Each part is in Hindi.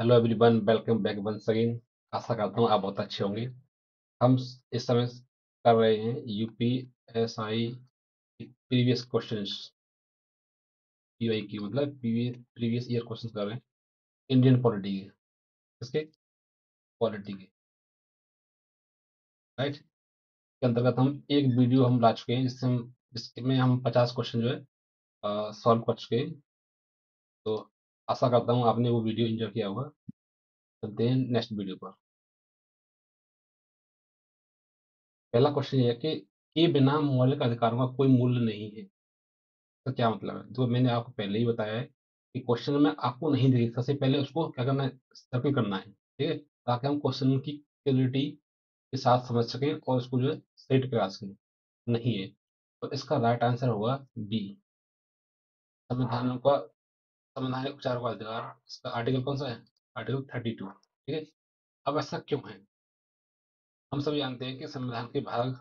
Hello everyone, welcome back once again. आशा करता हूँ आप बहुत अच्छे होंगे। हम इस समय कर रहे हैं यूपीएसआई प्रीवियस क्वेश्चंस, पीवाई की मतलब प्रीवियस ईयर क्वेश्चंस कर रहे हैं इंडियन पॉलिटी के। इसके पॉलिटी के, राइट। के अंतर्गत हम एक वीडियो हम ला चुके हैं जिसमें हम 50 क्वेश्चन जो है सॉल्व कर चुके हैं। तो आशा करता हूँ आपने वो वीडियो एंजॉय किया होगा। चलते हैं नेक्स्ट वीडियो पर। पहला क्वेश्चन ये है कि के बिना मौलिक अधिकारों का कोई मूल्य नहीं है। तो क्या मतलब है? जो मैंने आपको पहले ही बताया है कि क्वेश्चन में आपको नहीं दिखेगा, सबसे पहले उसको क्या करना है, सर्कल करना है, ठीक है, ताकि हम क्वेश्चन की क्लियरिटी के साथ समझ सकें और उसको जो है सही टकरा सकें। नहीं है तो इसका राइट आंसर होगा बी। संविधान का संवैधानिक उपचार का अधिकार, इसका आर्टिकल कौन सा है? आर्टिकल 32, ठीक है। अब ऐसा क्यों है? हम सभी जानते हैं कि संविधान के भाग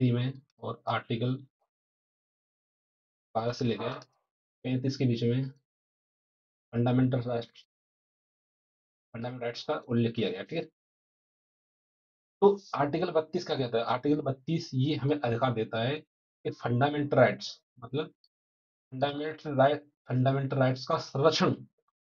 3 में और आर्टिकल 12 से लेकर 35 के बीच में फंडामेंटल राइट्स फंडामेंटल राइट्स का उल्लेख किया गया, ठीक है। तो आर्टिकल 32 क्या कहता है? आर्टिकल 32 ये हमें अधिकार देता है कि फंडामेंटल राइट्स मतलब फंडामेंटल राइट्स का संरक्षण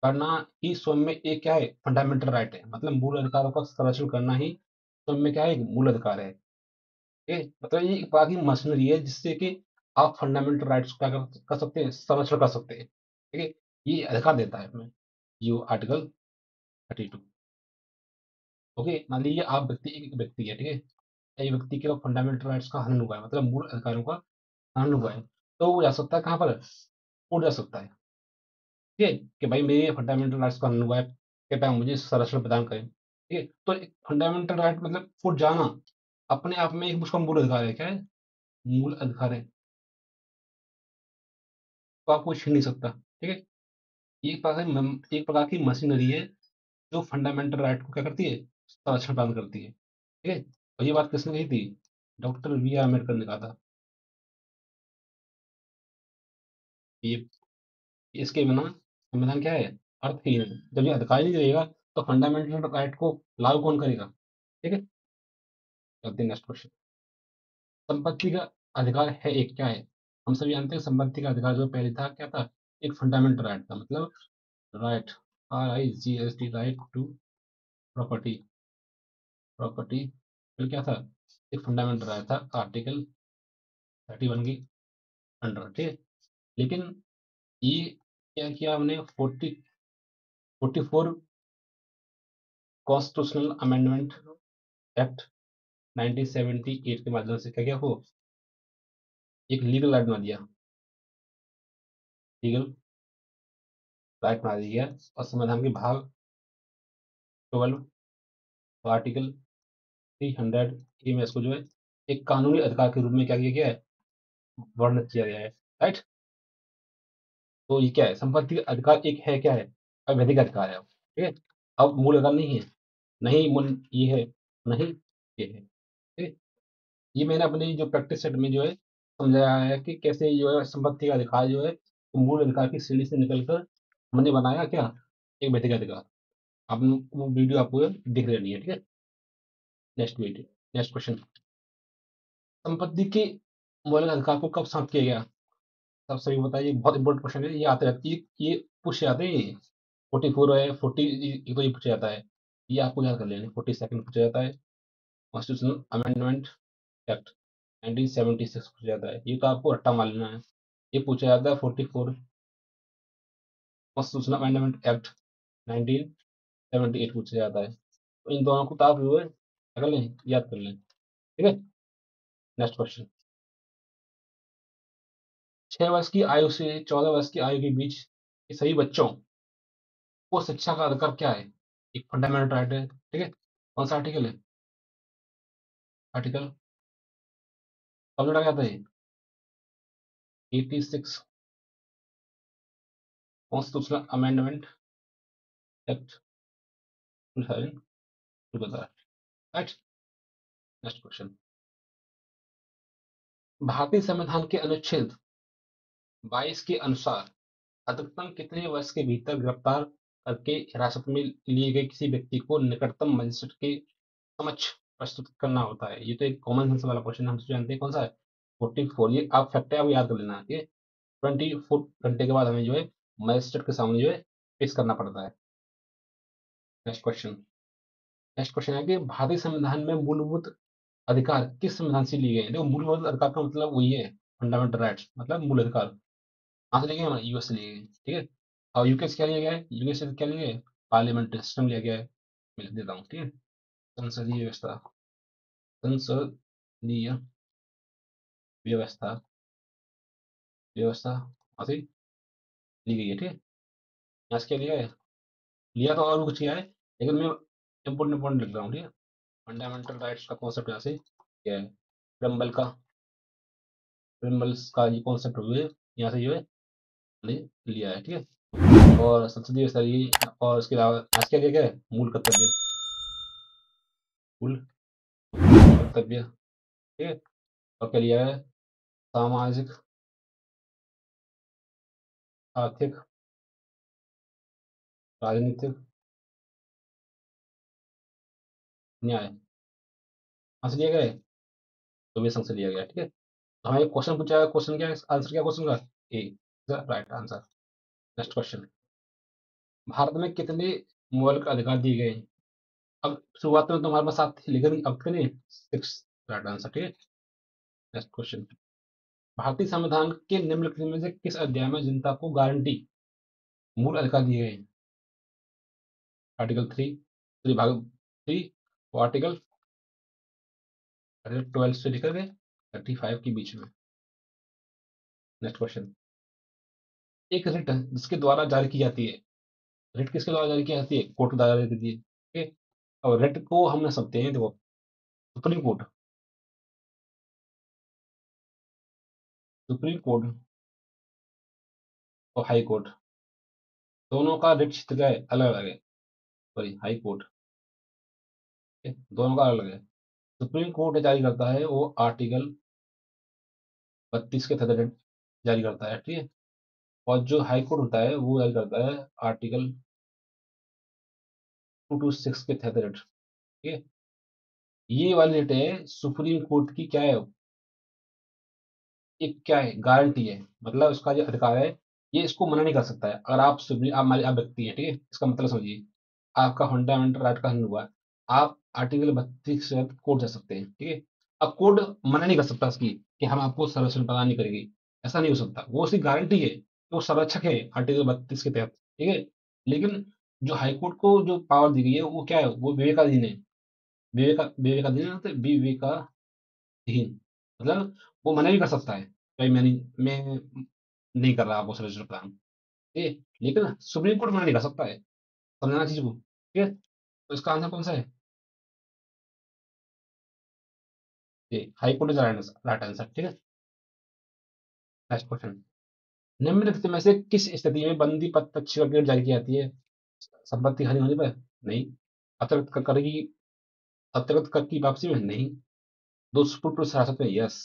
करना ही स्वयं में एक क्या है, फंडामेंटल राइट है। मतलब मूल अधिकारों का संरक्षण करना ही स्वयं में क्या है, एक मूल अधिकार है, ठीक है। मतलब ये एक प्रकार की मशीनरी है जिससे कि आप फंडामेंटल राइट्स को क्या कर सकते हैं, संरक्षण कर सकते हैं, ठीक है। ये अधिकार देता है हमें ये आर्टिकल 32। ओके, मान लीजिए आप एक व्यक्ति है, ठीक है। एक व्यक्ति के फंडामेंटल राइट्स का हनन हुआ है, मतलब मूल अधिकारों का हनन हुआ है। तो वो जा सकता है कहाँ पर? कोर्ट जा सकता है, ठीक है, कि भाई मेरे फंडामेंटल राइट्स का हनन हुआ है, कृपया मुझे संरक्षण प्रदान करें, ठीक है। तो एक फंडामेंटल राइट मतलब कोर्ट जाना अपने आप में एक उसका मूल अधिकार है। क्या है? मूल अधिकार है। तो आप कोई छीन नहीं सकता, ठीक है। एक प्रकार की मशीनरी है जो फंडामेंटल राइट को क्या करती है, संरक्षण प्रदान करती है, ठीक है। और ये बात किसने कही थी? डॉक्टर बी आर अम्बेडकर ने कहा था। ये इसके बिना संविधान क्या है, अर्थहीन है। जब ये अधिकार ही नहीं रहेगा तो फंडामेंटल राइट को लागू कौन करेगा? ठीक है। चलते नेक्स्ट क्वेश्चन। संपत्ति का अधिकार है एक क्या है? हम सभी जानते हैं संपत्ति का अधिकार जो पहले था क्या था, एक फंडामेंटल राइट था। मतलब right, RIGHT, right to property. Property फिर क्या था, एक फंडामेंटल राइट था आर्टिकल 31 की अंडर, ठीक है। लेकिन ये क्या किया हमने, 44 कॉन्स्टिट्यूशनल अमेंडमेंट एक्ट 1978 के माध्यम से क्या किया, वो एक लीगल राइट बना दिया। लीगल राइट बना दिया और संविधान के भाग 12 और आर्टिकल 300 ए में इसको जो है एक कानूनी अधिकार के रूप में क्या किया गया है, वर्णित किया गया है, राइट। तो ये क्या है, संपत्ति का अधिकार एक है क्या है, अवैधिक अधिकार है, ठीक है। अब मूल अधिकार नहीं है, नहीं मूल ये है, नहीं ये है, ठीक है। ये मैंने अपनी जो प्रैक्टिस सेट में जो है समझाया है कि कैसे जो है संपत्ति का अधिकार जो है वो मूल अधिकार की श्रेणी से निकलकर हमने बनाया क्या, एक वैधिक अधिकार। आप वो वीडियो आपको दिख रही है, ठीक है। Next video, next question. संपत्ति के मौलिक अधिकार को कब समाप्त किया गया? सब सही बताइए, बहुत इंपॉर्टेंट क्वेश्चन है, ये आते रहती है, ये पूछ जाते हैं। 44 है, 40, ये तो ये पूछा जाता है, ये आपको याद कर लेना। 42 पूछा जाता है, कॉन्स्टिट्यूशनल अमेंडमेंट एक्ट 1976 पूछा जाता है, ये तो आपको रट्टा मार लेना है। ये पूछा जाता है 44 कॉन्स्टिट्यूशनल अमेंडमेंट एक्ट 1978 पूछा जाता है। तो इन दोनों को तो आप जो है कर लें, याद कर लें, ठीक है। Next question. 6 वर्ष की आयु से 14 वर्ष की आयु के बीच के सभी बच्चों को शिक्षा का अधिकार क्या है, एक फंडामेंटल राइट है, ठीक है। कौन सा आर्टिकल है? आर्टिकल कब लड़ा गया था ये? 86 constitutional amendment act 2000 right. Next question. भारतीय संविधान के अनुच्छेद 22 के अनुसार अधिकतम कितने वर्ष के भीतर गिरफ्तार करके हिरासत में लिए गए किसी व्यक्ति को निकटतम मजिस्ट्रेट के समक्ष प्रस्तुत करना होता है? ये तो एक कॉमन सेंस वाला क्वेश्चन है, हम तो जानते हैं कौन सा है। 44, ये आप फैक्ट है, आप याद कर लेना, ठीक है। 24 घंटे के बाद हमें जो है मजिस्ट्रेट के सामने जो है पेश करना पड़ता है। Next question. नेक्स्ट क्वेश्चन है कि भारतीय संविधान में मूलभूत अधिकार किस संविधान से लिए गए हैं? देखो, मूलभूत अधिकार का मतलब वही है, फंडामेंटल राइट्स, मतलब मूल अधिकार। कहाँ से लिए गए? हमारे यूएस से लिए गए, ठीक है। और यूके से क्या लिया गया है? यूके से क्या लिया गया है? पार्लियामेंट्री सिस्टम लिया गया है। मैं लिख देता हूँ, ठीक है। संसदीय व्यवस्था, संसदीय व्यवस्था, व्यवस्था वहाँ से ली गई है, ठीक है। यहाँ से क्या लिया है? लिया तो और कुछ किया है, लेकिन मैं इम्पोर्टेंट पॉइंट लिख रहा हूँ, ठीक है। फंडामेंटल राइट्स का कॉन्सेप्ट यहाँ से क्या है? प्रेम्बल का, प्रेम्बल्स का ये कॉन्सेप्ट हुए यहाँ से जो है हमने लिया है, ठीक है। और संसदीय व्यवस्था और इसके अलावा आज क्या लिया गया है? मूल कर्तव्य, मूल कर्तव्य, ठीक है। और क्या लिया है? सामाजिक, आर्थिक, राजनीतिक न्याय, कहाँ से लिया गया है? तो संघ से लिया गया है, ठीक है। तो हमें क्वेश्चन पूछा है, क्वेश्चन क्या है, आंसर क्या क्वेश्चन का? A, right answer. Next question. Bharat में कितने मौलिक अधिकार दिए गए हैं? अब शुरुआत में तुम्हारे पास 7 थे, लेकिन अब कितने? 6, राइट आंसर, ठीक है। Next question. भारतीय संविधान के निम्नलिखित में से किस अध्याय में जनता को गारंटी मूल अधिकार दिए गए हैं? आर्टिकल 3, 3 भाग 3, आर्टिकल 12 से लेकर के 35 के बीच में। Next question. एक रिट जिसके द्वारा जारी की जाती है, रिट किसके द्वारा जारी की जाती है? कोर्ट के द्वारा जारी की जाती है, ठीक है। और रिट को हम सकते हैं, देखो, सुप्रीम कोर्ट, सुप्रीम कोर्ट और हाई कोर्ट, दोनों का रिट क्षेत्र क्या है? अलग अलग है। सॉरी, हाई कोर्ट, ठीक है? दोनों का अलग अलग है। सुप्रीम कोर्ट जारी करता है वो आर्टिकल 32 के तहत रिट जारी करता है, ठीक है। और जो हाई कोर्ट होता है वो जारी करता है आर्टिकल 226 के तहत रिट, ठीक है। ये वाली रिट है सुप्रीम कोर्ट की, क्या है? एक क्या है? गारंटी है, मतलब उसका जो अधिकार है, ये इसको मना नहीं कर सकता है। अगर आप सुप्रीम, आप मान, आप व्यक्ति हैं, ठीक है, इसका मतलब समझिए, आपका फंडामेंटल राइट का हनन हुआ है, आप आर्टिकल 32 से कोर्ट जा सकते हैं, ठीक है। अब कोर्ट मना नहीं कर सकता इसकी कि हम आपको संरक्षण प्रदान नहीं करेंगे, ऐसा नहीं हो सकता। वो उसकी गारंटी है, वो संरक्षक है आर्टिकल 32 के तहत, ठीक है। लेकिन जो हाईकोर्ट को जो पावर दी गई है वो क्या है? वो विवेकाधीन है। विवेकाधीन मतलब विवेकाधीन, मतलब वो मना भी कर सकता है, भाई मैं नहीं कर रहा आपको सर्विस प्रदान, ठीक है। लेकिन सुप्रीम कोर्ट मना नहीं कर सकता है, समझना चीज को, ठीक है। तो इसका आंसर कौन सा है? ये high court is right answer, ठीक है। Next question. निम्नलिखित में से किस स्थिति में बंदी पत्र सर्टिफिकेट जारी की जाती है? संपत्ति हानि होने पर? नहीं। अतिरिक्त कर की, अतिरिक्त कर की वापसी में? नहीं। दोषपूर्ण पुलिस हिरासत में? यस।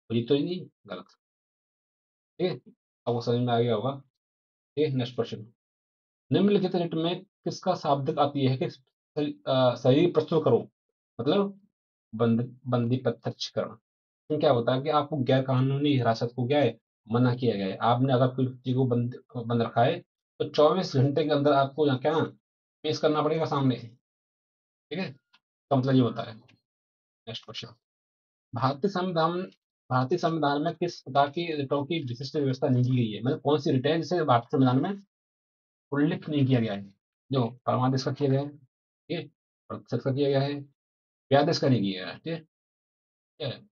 तो ये तो ही नहीं, गलत, ठीक है। अब वो समझ में आ गया होगा, ठीक है। Next question. निम्नलिखित रिट में किसका शाब्दिक अर्थ ये है कि शरीर प्रस्तुत करो, मतलब बंदी प्रत्यक्षीकरण। इसमें क्या होता है कि आपको गैर कानूनी हिरासत को क्या है? मना किया गया है। आपने अगर कोई व्यक्ति को बंद रखा है तो 24 घंटे के अंदर आपको यहाँ क्या पेश करना पड़ेगा सामने, ठीक है। तो मतलब ये होता है। Next question. भारतीय संविधान, भारतीय संविधान में किस प्रकार की रिटों की विशिष्ट व्यवस्था नहीं की गई है? मतलब कौन सी रिट है जिसे भारतीय संविधान में उल्लेख नहीं किया गया है? जो परमादेश का किया गया है, ठीक है, प्रतिशत का किया गया है, व्यादेश का नहीं किया गया है, ठीक है, ठीक है,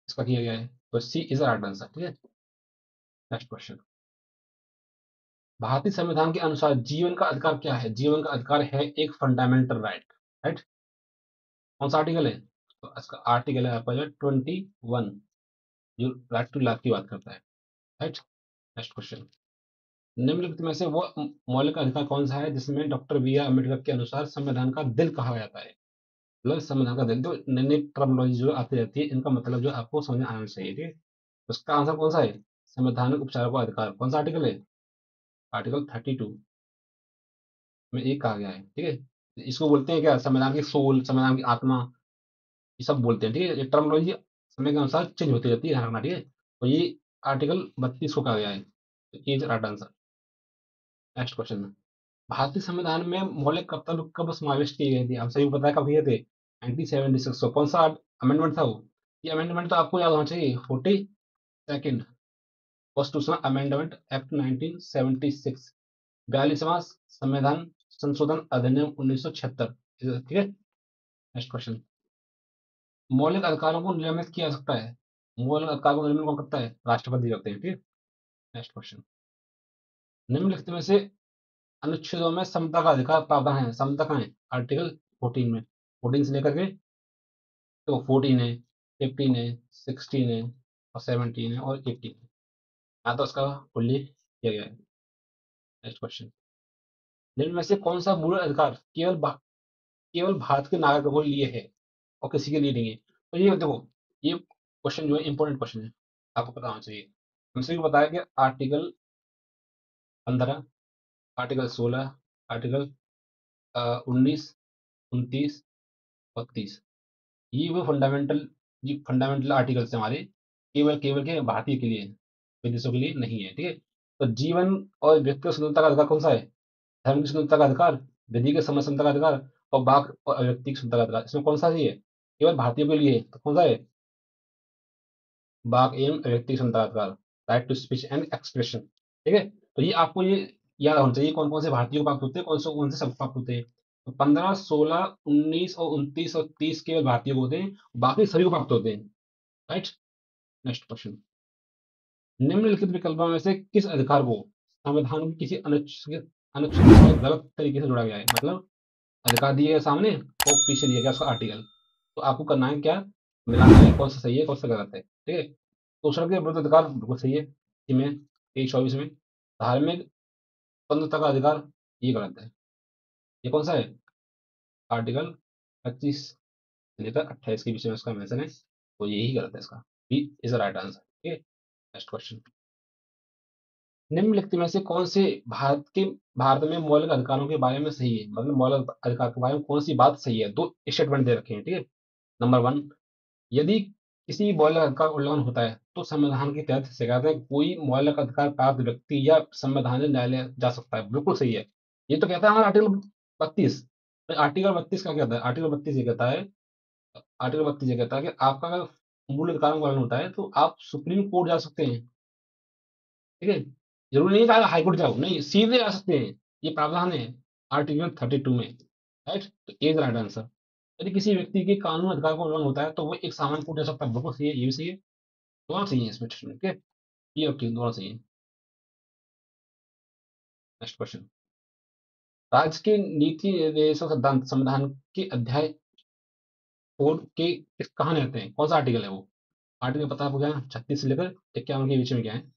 इसका किया गया है। तो सी इज राइट आंसर, ठीक है। Next question. भारतीय संविधान के अनुसार जीवन का अधिकार क्या है? जीवन का अधिकार है एक फंडामेंटल राइट, राइट। कौन सा आर्टिकल है? तो इसका आर्टिकल है आपका जो 21, जो राइट टू लाइफ की बात करता है, राइट। Next question. निम्नलिखित में से वो मौलिक अधिकार कौन सा है जिसमें डॉक्टर बी आर अम्बेडकर के अनुसार संविधान का दिल कहा जाता है? मतलब संविधान का दिल, तो नई नई टर्मिनोलॉजी जो आती रहती है, इनका मतलब जो आपको समझ में आना चाहिए, ठीक है। उसका आंसर कौन सा है? संवैधानिक उपचारों का अधिकार कौन सा आर्टिकल है? आर्टिकल 32 में एक कहा गया है, ठीक है। इसको बोलते हैं क्या, संविधान की सोल, संविधान की आत्मा, ये सब बोलते हैं, ठीक है। ये टर्मोलॉजी समय के अनुसार चेंज होती रहती है, ध्यान रखना, ठीक है। तो ये आर्टिकल 32 को कहा गया है, तो ये राइट आंसर। Next question. भारतीय संविधान में मौलिक कर्तव्य कब समाविष्ट किए गए थे? आप सही को पता है कब किए थे? 1976 को। कौन सा अमेंडमेंट था वो? ये अमेंडमेंट तो आपको याद होना चाहिए, 42nd कॉन्स्टिट्यूशनल अमेंडमेंट एक्ट 1976, 42वां संविधान संशोधन अधिनियम 1976, ठीक है। Next question. मौलिक अधिकारों को नियमित किया जा सकता है, मौलिक अधिकार को नियमित कौन करता है? राष्ट्रपति करते हैं, ठीक है। Next question. निम्नलिखित में से अनुच्छेदों में समता का अधिकार प्रावधान है, समता का है आर्टिकल 14 में, 14 से लेकर के, तो 14 है, 15 है, 16 है और 17 है और 18 है। यहाँ तो उसका उल्लेख किया गया है। Next question. निम्न में से कौन सा मूल अधिकार केवल भारत के नागरिकों के लिए है और किसी के लिए नहीं है? तो ये देखो, ये क्वेश्चन जो है इंपॉर्टेंट क्वेश्चन है, आपको पता होना चाहिए। हमसे भी बताया कि आर्टिकल 15, आर्टिकल 16, आर्टिकल 19, 29 और 30, ये वो फंडामेंटल, ये फंडामेंटल आर्टिकल्स हैं हमारे, केवल केवल के भारतीय के लिए हैं, विदेशों के लिए नहीं है, ठीक है। तो जीवन और व्यक्तिगत स्वतंत्रता का अधिकार कौन सा है? धर्म की स्वतंत्रता का अधिकार, विधि के समय स्वतंत्रता का अधिकार और वाक और अभिव्यक्ति की स्वतंत्रता का अधिकार, इसमें कौन सा है? केवल भारतीयों के लिए है, तो कौन सा है? वाक एवं अभिव्यक्ति की स्वतंत्रता का अधिकार, right to speech and expression, ठीक है। तो ये आपको ये याद होना चाहिए, कौन कौन से भारतीयों को प्राप्त होते हैं, कौन से सब प्राप्त होते हैं। तो 15, 16, 19 और 29 और 30 केवल भारतीयों को होते हैं, बाकी सभी को प्राप्त होते हैं, राइट। Next question. निम्नलिखित विकल्पों में से किस अधिकार को संविधान की किसी अनुच्छेद अनुच्छेद के साथ गलत तरीके से जोड़ा गया है? मतलब अधिकार दिए गए सामने और पीछे दिया गया उसका आर्टिकल, तो आपको करना है क्या, मिलाना है कौन सा सही है कौन सा गलत है, ठीक है। दूसरा के विरुद्ध अधिकार बिल्कुल सही है, इनमें 23-24 में। धार्मिक स्वतंत्रता का अधिकार, ये गलत है। ये कौन सा है? आर्टिकल 25 से लेकर 28 के बीच में उसका मेंशन है, तो यही गलत है, इसका बी इज राइट आंसर, ठीक है। Next question. निम्नलिखित में से कौन से भारत में मौलिक अधिकारों के बारे में सही है? मतलब मौलिक अधिकार के बारे में कौन सी बात सही है? दो स्टेटमेंट दे रखे हैं, ठीक है। नंबर 1, यदि किसी मौलिक अधिकार का उल्लंघन होता है तो संविधान के तहत शिकायत में कोई मौलिक अधिकार प्राप्त व्यक्ति या संवैधानिक न्यायालय जा सकता है, बिल्कुल सही है। ये तो कहता है हमारा आर्टिकल 32। आर्टिकल 32 क्या कहता है? आर्टिकल 32 ये कहता है, आर्टिकल 32 ये कहता है कि आपका अगर मूल अधिकारों का उल्लंघन होता है तो आप सुप्रीम कोर्ट जा सकते हैं, ठीक है। जरूरी नहीं कि आप हाईकोर्ट जाओ, नहीं, सीधे जा सकते हैं, ये प्रावधान है आर्टिकल 32 में, राइट। तो ए राइट आंसर। यदि किसी व्यक्ति के कानून अधिकार का उल्लंघन होता है तो वो एक सामान्य कोर्ट जा सकता है, बिल्कुल सही है, ये भी सही है। दोनों सही है इसमें, ठीक है। ये ओके, दोनों सही है। Next question. राज्य के नीति निर्देशक सिद्धांत संविधान के अध्याय 4 के कहाँ रहते हैं? कौन सा आर्टिकल है वो? आर्टिकल पता है आपको क्या है? 36 से लेकर 51 के बीच में क्या है?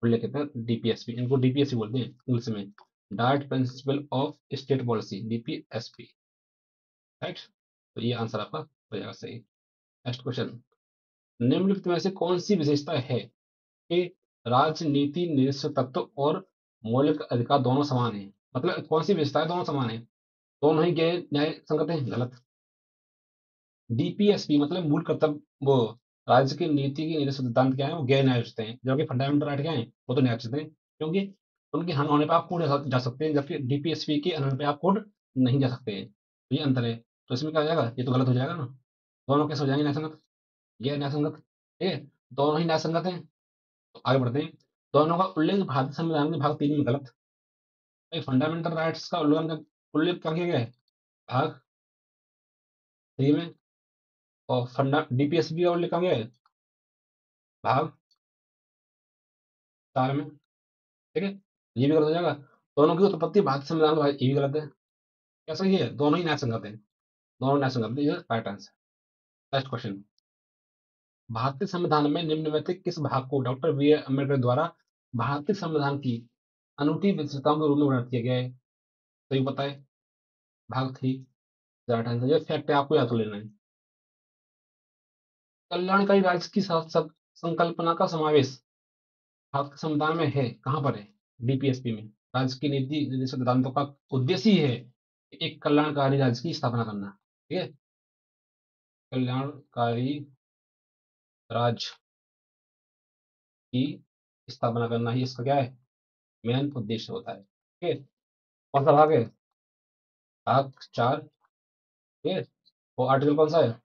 उल्लेख कहते हैं डीपीएसपी, इनको डीपीएसपी बोलते हैं इंग्लिश में, direct principle of state policy, DPSP, right. तो ये आंसर आपका हो जाएगा सही। Next question. निम्नलिखित में से कौन सी विशेषता है कि राजनीति निरस्व तत्व और मौलिक अधिकार दोनों समान है? मतलब कौन सी विशेषता है दोनों समान है? दोनों ही गैर न्याय संगत है, गलत। डीपीएसपी मतलब मूल कर्तव्य, वो राज्य की नीति की निरस्व सिद्धांत क्या है, वो गैर न्याय रचते हैं, जबकि फंडामेंटल राइट क्या है, वो तो न्याय रचते हैं, क्योंकि उनके हन होने पर आप कोर्ट जा सकते हैं, जबकि डीपीएसपी के अनहोने पे आप कोर्ट नहीं जा सकते हैं, तो ये अंतर है। तो इसमें क्या हो जाएगा, ये तो गलत हो जाएगा ना। दोनों कैसे हो जाएंगे न्याय संगत? गैर न्याय संगत, ठीक है। दोनों ही न्याय संगत हैं, तो आगे बढ़ते हैं। दोनों का उल्लेख भारतीय संविधान के भाग 3 में गलत। फंडामेंटल राइट्स का उल्लेख क्या किया गया है? भाग 3 में। और फंडा डीपीएसपी का उल्लेख कहाँ गया है? भाग 4 में, ठीक है। ये भी गलत हो जाएगा। दोनों की उत्पत्ति भारतीय संविधान के भाग, ये भी गलत है। कैसा ये है? दोनों ही न्याय संगत है, दोनों न्याय संगत है, ये राइट आंसर। Next question. भारतीय संविधान में निम्न में से किस भाग को डॉक्टर बी आर अम्बेडकर द्वारा भारतीय संविधान की अनूठी विशेषताओं के रूप में वर्णित किया गया है? सही बताए। भाग 3, राइट आंसर। ये फैक्ट है, आपको याद तो लेना है। कल्याणकारी राज्य की संकल्पना का समावेश आपके संविधान में है, कहाँ पर है? डीपीएसपी में। राज्य की नीति निर्देशक सिद्धांतों का उद्देश्य ही है कि एक कल्याणकारी राज्य की स्थापना करना। ठीक है, कल्याणकारी राज्य की स्थापना करना ही इसका क्या है, मेन उद्देश्य होता है। ठीक है, कौन सा भाग है? भाग 4। ठीक है, वो आर्टिकल कौन सा है?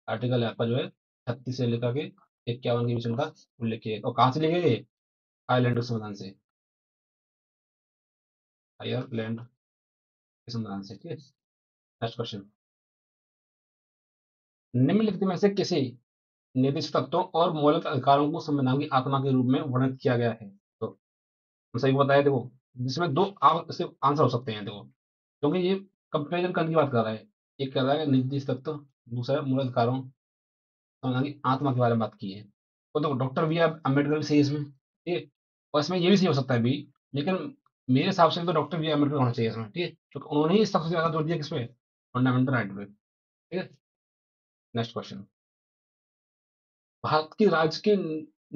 आर्टिकल आपका जो है 36 से लेकर के 51 के बीच उनका उल्लेख किया है। और कहाँ से लिखे गए? आयरलैंड के संविधान से। आयरलैंड के संविधान से। ठीक है, नेक्स्ट क्वेश्चन। निम्नलिखित में से किसी निर्दिष्ट तत्वों और मौलिक अधिकारों को संविधान की आत्मा के रूप में वर्णित किया गया है? तो हम सही बताया देखो, जिसमें दो आप इसके आंसर हो सकते हैं देखो, क्योंकि ये कंपेरिजन करने की बात कर रहा है। एक कह रहा है निर्दिष्ट तत्व, दूसरा मूल अधिकारों संविधान की आत्मा के बारे में बात की है। तो देखो डॉक्टर बी आर अम्बेडकर भी सही है इसमें, ठीक है, और इसमें ये भी सही हो सकता है भी, लेकिन मेरे हिसाब से तो डॉक्टर बी आर अम्बेडकर होना चाहिए इसमें। ठीक है, क्योंकि उन्होंने ही सबसे ज्यादा जोर दिया किस पे? फंडामेंटल राइट पे। ठीक है, नेक्स्ट क्वेश्चन। भारत की राज्य की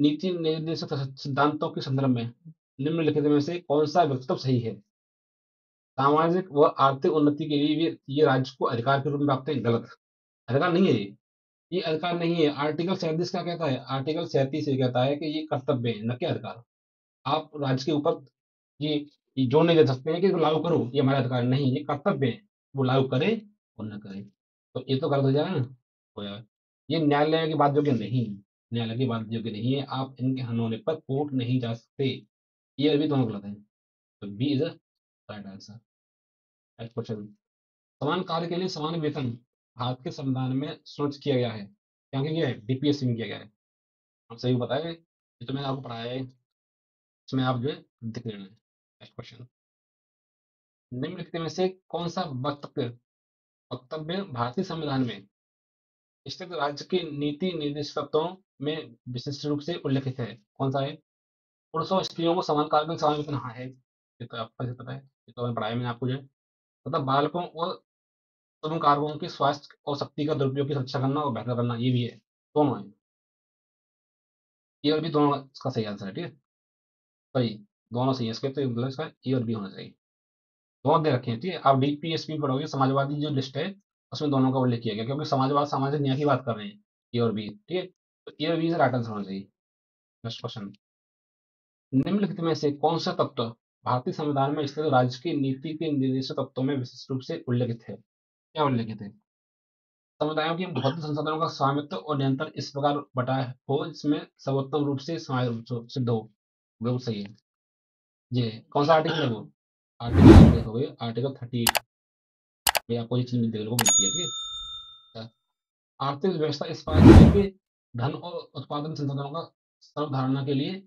नीति निर्देशक सिद्धांतों के संदर्भ में निम्नलिखित में से कौन सा वक्तव्य सही है? सामाजिक व आर्थिक उन्नति के लिए ये राज्य को अधिकार के रूप में प्राप्त है? गलत। अधिकार नहीं है ये अधिकार नहीं है। आर्टिकल 37 क्या कहता है? आर्टिकल 37 ये कहता है कि ये कर्तव्य है, न कि अधिकार। आप राज्य के ऊपर ये ये जोर नहीं दे सकते हैं कि इसको लागू करो, ये हमारा अधिकार नहीं, ये कर्तव्य है, वो लागू करे और न करे। तो ये तो गलत हो जाएगा ना, हो जाएगा। ये न्यायालय की बात योग्य नहीं, न्यायालय की बात योग्य नहीं है। आप इनके होने पर कोर्ट नहीं जा सकते। ये अभी दोनों गलत है। तो B is right answer. Next question. समान कार्य के लिए समान वेतन भारत के संविधान में सुनिश्चित किया गया है। क्या किया है? डीपीएससी में किया गया है। हम सही बताए, ये तो मैंने आपको पढ़ाया है, इसमें आप जो है दिख लेना है। Next question. निम्नलिखित में से कौन सा वक्तव्य वक्तव्य भारतीय संविधान में स्थित राज्य की नीति निर्देशकों में विशिष्ट रूप से उल्लेखित है? कौन सा है? पुरुषों और स्त्रियों को समान कार्य में समान वेतन, हाँ है, ये तो आपको पता है, ये तो मैंने पढ़ाया मैंने आपको जो है। मतलब बालकों और तरुण कारकों के स्वास्थ्य और शक्ति का दुरुपयोग की सुरक्षा करना और बेहतर करना, ये भी है। दोनों है, ये और भी दोनों इसका सही आंसर है। ठीक है, सही, दोनों सही है इसके, तो मतलब इसका ए और बी होना चाहिए। दोनों दे रखे हैं। ठीक है, आप डीपीएसपी पढ़ोगे, समाजवादी जो लिस्ट है उसमें दोनों का उल्लेख किया गया, क्योंकि समाजवाद सामाजिक न्याय की बात कर रहे हैं। ए और बी, ठीक है, तो ए और बी से राइट आंसर होना चाहिए। Next question. निम्नलिखित में से कौन सा तत्व भारतीय संविधान में स्थित राज्य की नीति के निर्देशक तत्वों में विशिष्ट रूप से उल्लेखित है? क्या उल्लेखित है? समुदायों की भौतिक संसाधनों का स्वामित्व और नियंत्रण इस प्रकार बटा हो जिसमें सर्वोत्तम रूप से सिद्ध हो। बिल्कुल सही है। ये कौन सा आर्टिकल है वो? आर्टिकल आप देखोगे, आर्टिकल 38 में आपको ये चीज देखने को मिलती है। ठीक है, आर्थिक व्यवस्था इस बात है कि धन और उत्पादन संसाधनों का सर्वधारणा के लिए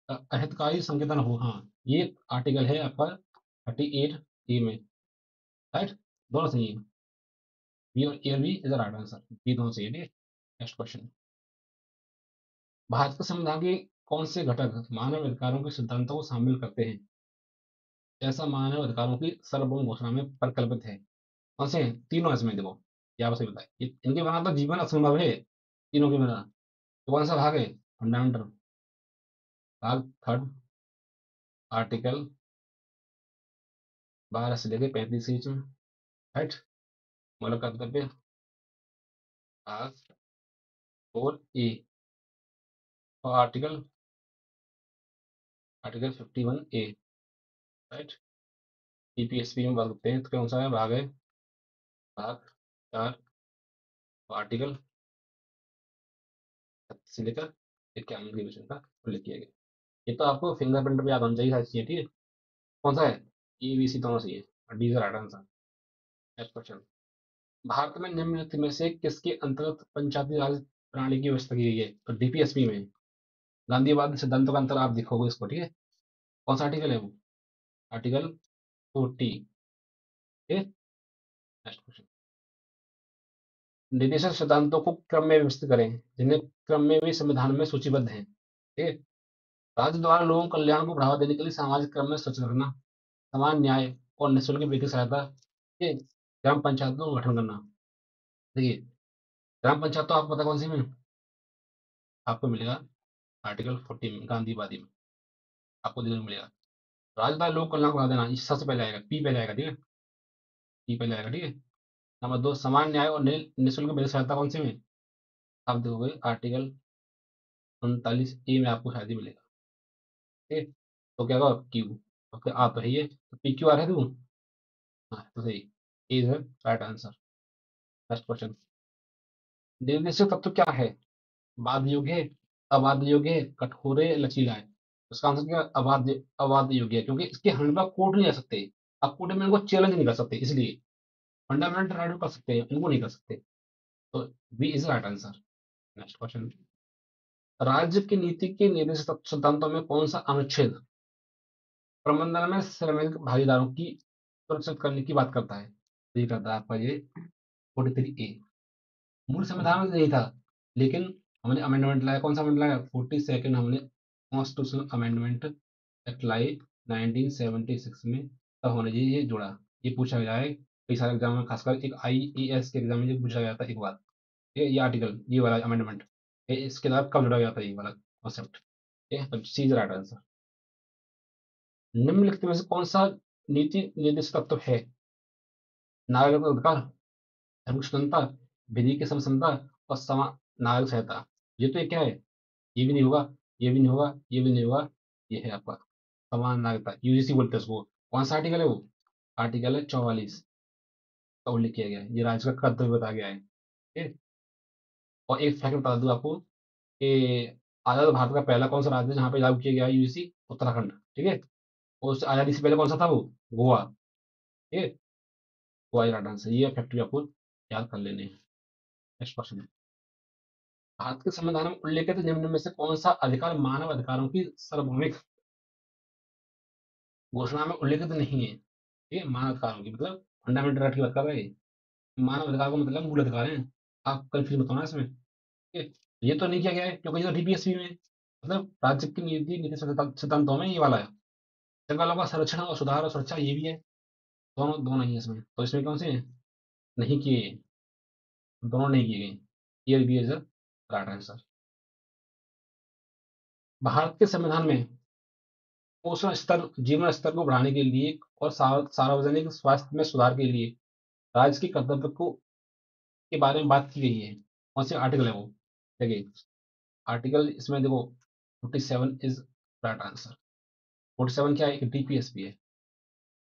अहितकारी संकेतन हो। हाँ, ये आर्टिकल है आपका 38 ए में। राइट, दोनों सही है। बी और A B is right answer, B दोनों सही है। ठीक है, नेक्स्ट क्वेश्चन। भारत के संविधान के कौन से घटक मानव अधिकारों के सिद्धांतों को शामिल करते हैं? जैसा मानव अधिकारों की सार्वभौम घोषणा में परिकल्पित है? कौन से हैं? तीनों हैं इसमें देखो, क्या आप सही बताए, इनके बिना तो जीवन असंभव है, तीनों के बिना। तो कौन सा भाग है? फंडामेंटल, भाग थर्ड, आर्टिकल 12 से लेकर 35 के बीच में। राइट, मौलिक कर्तव्य, भाग 4 ए, और आर्टिकल आर्टिकल 51 ए। राइट, ईपीएसपी में बात करते हैं तो कौन सा है भाग है? भाग 4, आर्टिकल 36 से लेकर 51 के बीच का उल्लेख किया गया। ये तो आपको फिंगरप्रिंट पे याद होना चाहिए सारी चीजें। ठीक है, कौन सा है? ए बी सी दोनों सही है, और D is right answer. Next question. Bharat में निम्नलिखित में से किसके अंतर्गत पंचायती राज प्रणाली की व्यवस्था की गई है? तो डीपीएसपी में गांधीवादी सिद्धांतों का अंतर आप देखोगे इसको। ठीक है, कौन सा आर्टिकल है वो? आर्टिकल 40। ठीक है, नेक्स्ट क्वेश्चन। निदेशक सिद्धांतों को क्रम में व्यवस्थित करें जिन्हें क्रम में भी संविधान में सूचीबद्ध है। ठीक है, राज्य द्वारा लोगों को कल्याण को बढ़ावा देने के लिए सामाजिक क्रम में स्वच्छ रखना, समान न्याय और निःशुल्क वित्तीय सहायता, ठीक है, ग्राम पंचायतों का गठन करना। देखिए, ग्राम पंचायत तो आपको पता कौन सी में आपको मिलेगा? आर्टिकल 40 में गांधीवादी में आपको देखने को मिलेगा। राजधानी लोक कल्याण को बता देना, इस सबसे पहले आएगा, पी पहले आएगा, ठीक है, पी पहले आएगा, ठीक है। नंबर 2, समान न्याय और निःशुल्क वित्तीय सहायता कौन सी में? आप देखोगे आर्टिकल 39 ए में आपको शायद ही मिलेगा, ठीक है। तो क्या होगा, क्यू। ओके, आ तो है ये, तो पी क्यू आर है तू। हाँ तो सही, is right answer. Next question, निर्देशक तत्व क्या है? वाद योग्य है, अवाद योग्य है, कठोर है, लचीला है? उसका आंसर क्या है? अवाद योग्य है, क्योंकि इसके हंड्रेड कोर्ट नहीं जा सकते। आप कोर्ट में इनको चैलेंज नहीं कर सकते, इसलिए फंडामेंटल राइट कर सकते हैं, इनको नहीं कर सकते। तो B is right answer. Next question, राज्य की नीति के निर्देशक सिद्धांतों में कौन सा अनुच्छेद प्रबंधन में श्रमिक भागीदारों की सुरक्षित करने की बात करता है? तो ये करता है आपका ये 43A। मूल संविधान में नहीं था, लेकिन हमने अमेंडमेंट लाया, कौन सा अमेंडमेंट लाया? 42 हमने कॉन्स्टिट्यूशनल अमेंडमेंट एक्ट लाई 1976 में, तब हमने ये जोड़ा। ये पूछा गया है कई सारे एग्जाम में, खासकर एक IAS के एग्जाम में ये पूछा गया था एक बार। ये आर्टिकल, ये वाला अमेंडमेंट, इसके साथ कब जोड़ा गया था ये वाला कॉन्सेप्ट? ठीक है, तो सी इज राइट आंसर। निम्नलिखित में से कौन सा नीति निर्देशक तत्व है? नागरिक अधिकार, धार्मिक स्वतंत्रता, विधि की समसमता और समा नागरिक संहिता। ये तो ये क्या है? ये भी नहीं होगा, ये भी नहीं होगा, ये भी नहीं होगा। ये है आपका समान नागरिकता, यूजीसी बोलते हैं उसको। कौन सा आर्टिकल है वो? आर्टिकल है 44 का उल्लेख किया गया है, ये राज्य का कर्तव्य बताया गया है, ठीक है। और एक फैक्ट बता दूं आपको कि आजाद भारत का पहला कौन सा राज्य है जहाँ पे लागू किया गया है यूजीसी? उत्तराखंड, ठीक है। और उस आजादी से पहले कौन सा था वो? गोवा, ठीक है। गोवा राइट आंसर, ये फैक्ट भी आपको याद कर लेने हैं। नेक्स्ट क्वेश्चन, भारत के संविधान में उल्लेखित निम्न में से कौन सा अधिकार मानव अधिकारों की सार्वभौमिक घोषणा में उल्लेखित नहीं है? ठीक है, मानव अधिकारों की मतलब फंडामेंटल राइट की बात कर रहे हैं। मानव अधिकार को मतलब मूल अधिकार हैं। आप कंफ्यूज मत होना इसमें, ठीक है। ये तो नहीं किया गया है क्योंकि ये तो DPSP में, मतलब राज्य की नीति नीति सिद्धांतों में ये वाला है। जंगलों का संरक्षण और सुधार और सुरक्षा ये भी है, दोनों दोनों ही है इसमें। तो इसमें कौन से हैं? नहीं किए, दोनों नहीं किए गए। ये भी इज राइट आंसर। भारत के संविधान में पोषण स्तर, जीवन स्तर को बढ़ाने के लिए और सार्वजनिक स्वास्थ्य में सुधार के लिए राज्य के कर्तव्य को के बारे में बात की गई है। कौन से आर्टिकल है वो? देखिए, आर्टिकल इसमें देखो 47 इज राइट आंसर। 47 क्या है? एक DPSP है।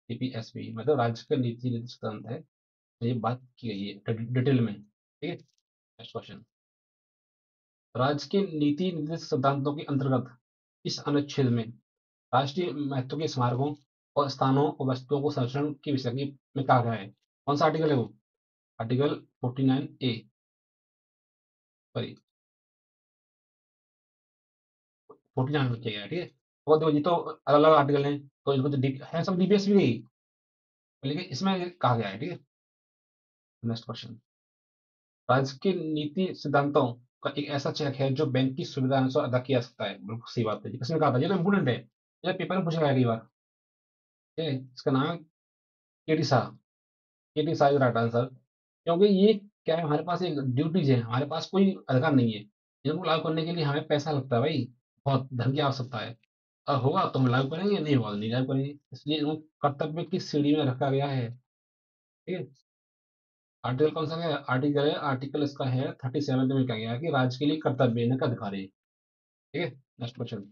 DPSP मतलब राज्य का नीति निर्देशक तंत्र है, तो ये बात की गई है डिटेल में, ठीक है। नेक्स्ट क्वेश्चन, राज्य के नीति निर्देशक सिद्धांतों के अंतर्गत इस अनुच्छेद में राष्ट्रीय महत्व के स्मारकों और स्थानों और वस्तुओं को संरक्षण की विषय में कहा गया है। कौन सा आर्टिकल है वो? आर्टिकल 49A, सॉरी 49 में किया गया है, ठीक है। और देखो ये तो अलग अलग आर्टिकल हैं, तो इनको तो है सब DPSP भी, लेकिन इसमें कहा गया है, ठीक है। नेक्स्ट क्वेश्चन, राज्य के नीति सिद्धांतों का एक ऐसा चेक है जो बैंक की सुविधा अनुसार अदा किया जा सकता है। बिल्कुल सही बात है, ये किसने कहा था? ये तो इंपोर्टेंट है, ये पेपर में पूछा गया कई बार। ठीक है, इसका नाम है KT Shah. KT Shah is right answer. क्योंकि ये क्या है, हमारे पास एक ड्यूटीज है, हमारे पास कोई अधिकार नहीं है। इनको लागू करने के लिए हमें पैसा लगता है भाई, बहुत धन की आवश्यकता है। और होगा तो हम लागू करेंगे, नहीं होगा तो नहीं लागू करेंगे, इसलिए इनको कर्तव्य की श्रेणी में रखा गया है, ठीक है। आर्टिकल कौन सा है? आर्टिकल है, आर्टिकल इसका है 37 में क्या गया है कि राज्य के लिए कर्तव्य है, का अधिकार है, ठीक है। नेक्स्ट क्वेश्चन,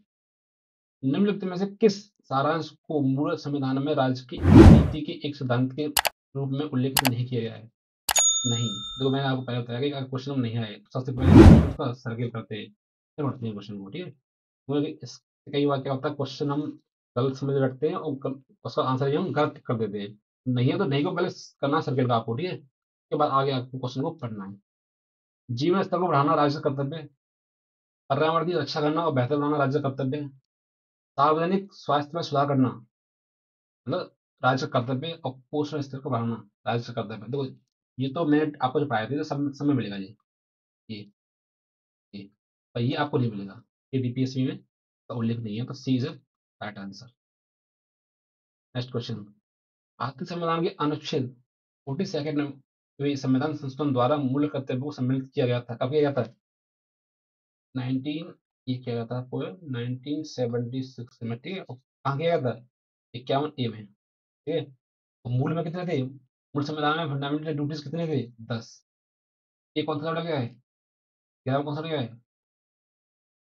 निम्नलिखित में से किस सारांश को मूल संविधान में राज्य की नीति के एक सिद्धांत के रूप में उल्लेखित नहीं किया गया है? नहीं, देखो मैंने आपको पहले बताया कि अगर क्वेश्चन में नहीं आए तो सबसे पहले क्वेश्चन उसका सर्किल करते हैं, फिर पढ़ते हैं क्वेश्चन को, ठीक है। क्योंकि कई बार क्या होता है, क्वेश्चन हम गलत समझ रखते हैं और उसका आंसर ही हम गलत कर देते हैं। नहीं है तो नहीं को पहले करना सर्किल का आपको, ठीक है, उसके बाद आगे आपको क्वेश्चन को पढ़ना है। जीवन स्तर को बढ़ाना राज्य का कर्तव्य है। पर्यावरण की रक्षा करना और बेहतर बनाना राज्य का कर्तव्य है। सार्वजनिक स्वास्थ्य में सुधार करना मतलब राज्य का कर्तव्य है। और पोषण स्तर को बढ़ाना राज्य का कर्तव्य है। देखो ये तो मैंने आपको जो पढ़ाया था तो सब समय मिलेगा ये ये पर ये आपको नहीं मिलेगा, ये DPSP में का उल्लेख नहीं है, तो C is right answer. Next question, भारतीय संविधान के अनुच्छेद 42 में संविधान संशोधन द्वारा मूल कर्तव्यों को सम्मिलित किया गया था, कब किया गया था? ये किया गया था आपको 1976 में, ठीक है। और कहाँ किया गया था? 51A में, ठीक है। तो मूल में कितने थे? मूल संविधान में फंडामेंटल ड्यूटीज कितने थे? 10। ये कौन सा चैप्टर क्या है? 11 कौन सा क्या है?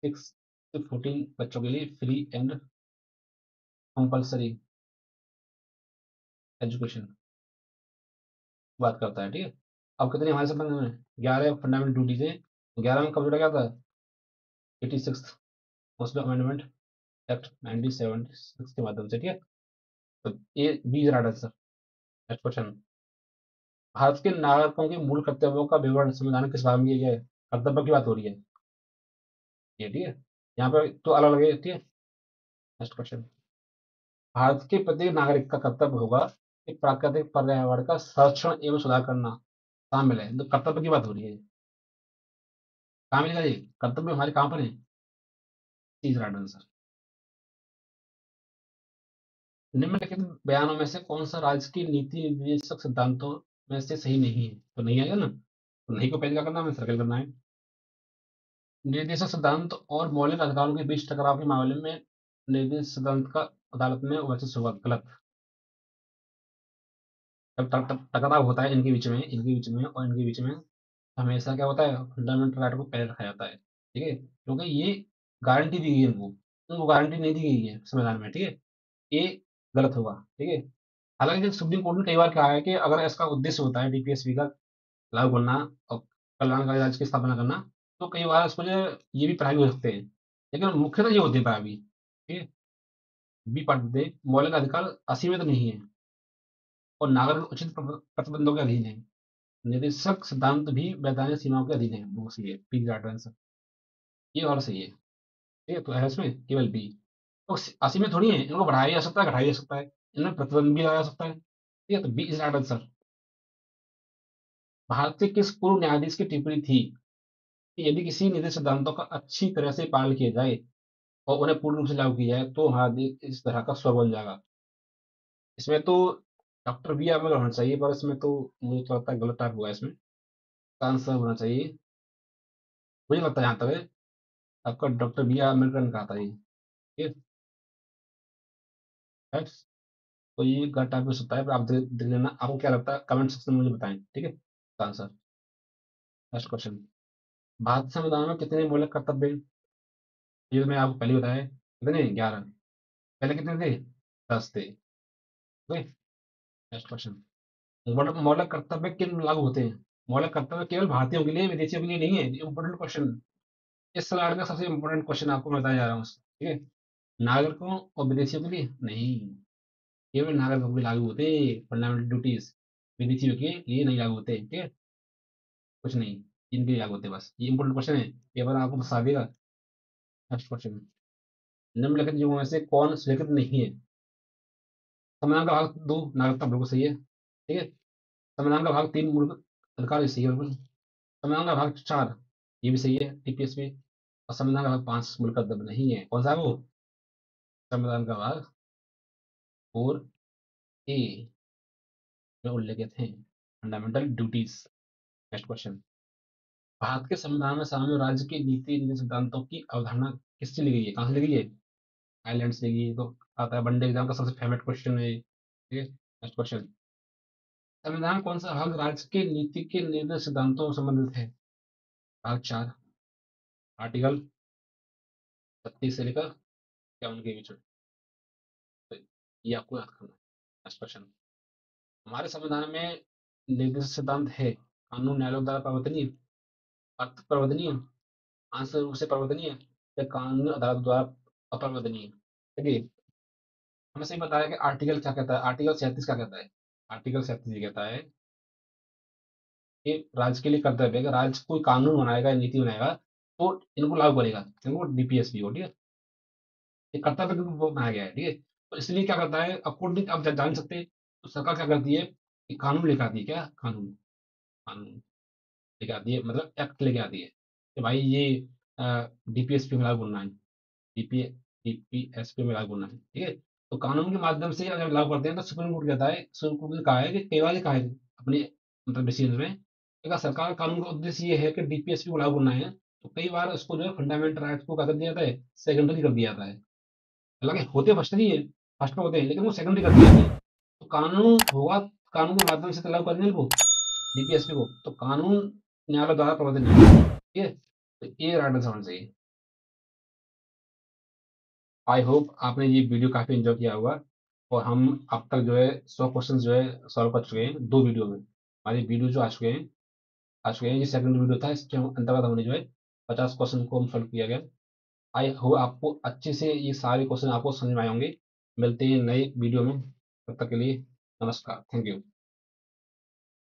6 से 14 बच्चों के लिए फ्री एंड कंपल्सरी एजुकेशन बात करता है, ठीक है। अब कितने हमारे संबंध में? 11 फंडामेंटल ड्यूटीज है। 11 में कब जोड़ा गया था? 86 मुस्लिम अमेंडमेंट एक्ट 1976 के माध्यम से, ठीक है। तो ये B right answer. Next question. भारत के नागरिकों के मूल कर्तव्यों का विवरण संविधान किस भाग में दिया गया है? कर्तव्य की बात हो रही है ये, ठीक है। यहाँ पे तो अलग अलग है, ठीक है। Next question. भारत के प्रत्येक नागरिक का कर्तव्य होगा कि प्राकृतिक पर्यावरण का संरक्षण एवं सुधार करना शामिल है। तो कर्तव्य की बात हो रही है। कहाँ मिलेगा ये कर्तव्य? हमारे कहाँ पर है? तीसरा राइट आंसर। निम्नलिखित बयानों में से कौन सा राज्य की नीति निर्देशक सिद्धांतों में से सही नहीं है? तो नहीं आएगा ना, तो नहीं को पहले क्या करना है? सर्कल करना है। निर्देशक सिद्धांत और मौलिक अधिकारों के बीच टकराव के मामले में निर्देशक सिद्धांत का अदालत में वर्चस्व होगा। गलत। जब टकराव होता है इनके बीच में और इनके बीच में, हमेशा क्या होता है? फंडामेंटल राइट को पहले रखा जाता है, ठीक है। क्योंकि ये गारंटी दी गई है इनको, उनको गारंटी नहीं दी गई है संविधान में, ठीक है। ये गलत होगा, ठीक है। हालांकि सुप्रीम कोर्ट ने कई बार कहा है कि अगर इसका उद्देश्य होता है डीपीएसपी का लागू करना और कल्याणकारी राज्य की स्थापना करना, तो कई बार उसको जो है, ये भी प्राइवेट हो सकते हैं। लेकिन मुख्यतः ये होते हैं प्राइवेट, ठीक है। बी पार्ट दे मौलिक अधिकार असीमित नहीं है और नागरिक उचित प्रतिबंधों के अधीन है। निदेशक सिद्धांत भी वैधानिक सीमाओं के अधीन है। वो सही है, पी राइट आंसर। ये और सही है, ठीक है। तो है इसमें केवल बी। तो असीमित थोड़ी है, इनको बढ़ाया जा सकता है, घटाया जा सकता है, इनमें प्रतिबंध भी लगाया जा सकता है, ठीक है। तो बी इज राइट आंसर। भारत के किस पूर्व न्यायाधीश की टिप्पणी थी कि यदि किसी निधि सिद्धांतों का अच्छी तरह से पालन किया जाए और उन्हें पूर्ण रूप से लागू किया जाए तो हमारा देश इस तरह का स्वर्ग बन जाएगा? इसमें तो डॉक्टर बी आम्बेडकर होना चाहिए, पर इसमें तो मुझे तो लगता है गलत टाइप हुआ है इसमें। इसका आंसर होना चाहिए, मुझे लगता है यहाँ तक है, आपका डॉक्टर बी आर अम्बेडकर ने कहा था ये, ठीक है। right? तो ये गलत टाइप हो सकता है, पर आप देख लेना। आपको क्या लगता है कमेंट सेक्शन में मुझे बताएं, ठीक है। इसका आंसर। Next question. भारत संविधान में कितने मूलक कर्तव्य हैं? ये तो मैं आपको पहले ही बताया, कितने? 11। पहले कितने थे? 10 थे। ओके। Next question. मौलिक कर्तव्य किन लागू होते हैं? मौलिक कर्तव्य केवल भारतीयों के लिए, विदेशियों के लिए नहीं है। Important question. इस स्लाइड का सबसे इंपॉर्टेंट क्वेश्चन आपको मैं बताया जा रहा हूँ, ठीक है। नागरिकों और विदेशियों के लिए नहीं, केवल नागरिकों के लिए लागू होते हैं फंडामेंटल ड्यूटीज। विदेशियों के लिए नहीं लागू होते, ठीक है। कुछ नहीं, इनके लिए लागू होते हैं बस। ये इंपॉर्टेंट क्वेश्चन है, पेपर आपको बता देगा। Next question. निम्नलिखित युगों में से कौन स्वीकृत नहीं है? संविधान का भाग 2 नागरिकता बिल्कुल सही है, ठीक है। संविधान का भाग 3 मूल अधिकार, ये सही है बिल्कुल। संविधान का भाग 4, ये भी सही है टीपीएस में। और संविधान का भाग 5 मूल कर्तव्य नहीं है। कौन सा है वो? संविधान का भाग 4A में उल्लेखित है फंडामेंटल ड्यूटीज। Next question. भारत के संविधान में शामिल राज्य की नीति नीति सिद्धांतों की अवधारणा किससे ली गई है? कहाँ से ली गई है? आइलैंड से ली गई है। तो आता है वनडे एग्जाम का सबसे फेवरेट क्वेश्चन है ये, ठीक है। Next question. संविधान कौन सा भाग राज्य के नीति के निर्देश सिद्धांतों से संबंधित है? भाग 4, आर्टिकल 36 से लेकर 51 के बीच में। तो ये आपको याद करना है। Next question. हमारे संविधान में निर्देश सिद्धांत है कानून न्यायालयों द्वारा प्रवर्तनीय, अर्थ प्रवर्तनीय, आंशिक रूप से प्रवर्तनीय, या कानून अदालत द्वारा अप्रवर्तनीय? देखिए, हमें सही बताया कि आर्टिकल क्या कहता है। आर्टिकल 37 क्या कहता है? आर्टिकल 37 ये कहता है कि राज्य के लिए कर्तव्य है कि राज्य कोई कानून बनाएगा या नीति बनाएगा तो इनको लागू करेगा, इनको डीपीएसपी को, ठीक है। ये कर्तव्य को बनाया गया है, ठीक है। तो इसलिए क्या करता है, अकॉर्डिंग आप जान सकते हैं, तो सरकार क्या करती है कि कानून लेकर आती है। क्या कानून? कानून लेके आती है, मतलब एक्ट लेके आती है कि भाई ये डीपीएसपी में लागू करना है, डीपी डीपीएसपी में लागू करना है, ठीक है। तो कानून के माध्यम से अगर लागू करते हैं तो सुप्रीम कोर्ट कहता है, सुप्रीम कोर्ट ने कहा है कि कई बार कहा है अपने मतलब डिसीजन में कि अगर सरकार का कानून का उद्देश्य ये है कि डीपीएसपी को लागू करना है तो कई बार इसको जो है फंडामेंटल राइट्स को क्या कर दिया जाता है, सेकेंडरी कर दिया जाता है। हालांकि होते फर्स्ट ही है, फर्स्ट में होते हैं, लेकिन वो सेकेंडरी कर दिया जाते हैं। तो कानून होगा, कानून के माध्यम से लागू करने को, डीपीएसपी को, तो कानून न्यायालय द्वारा प्रवर्तित नहीं होगा। ठीक है, तो ये राइट आंसर होना चाहिए। आई होप आपने ये वीडियो काफी एंजॉय किया होगा। और हम अब तक जो है 100 क्वेश्चन जो है सॉल्व कर चुके हैं 2 वीडियो में। हमारे वीडियो जो आ चुके हैं ये सेकंड वीडियो था, इसके अंतर्गत हमने जो है 50 क्वेश्चन को हम सॉल्व किया गया। आई होप आपको अच्छे से ये सारे क्वेश्चन आपको समझ में आए होंगे। मिलते हैं नए वीडियो में, तब तक के लिए नमस्कार, थैंक यू।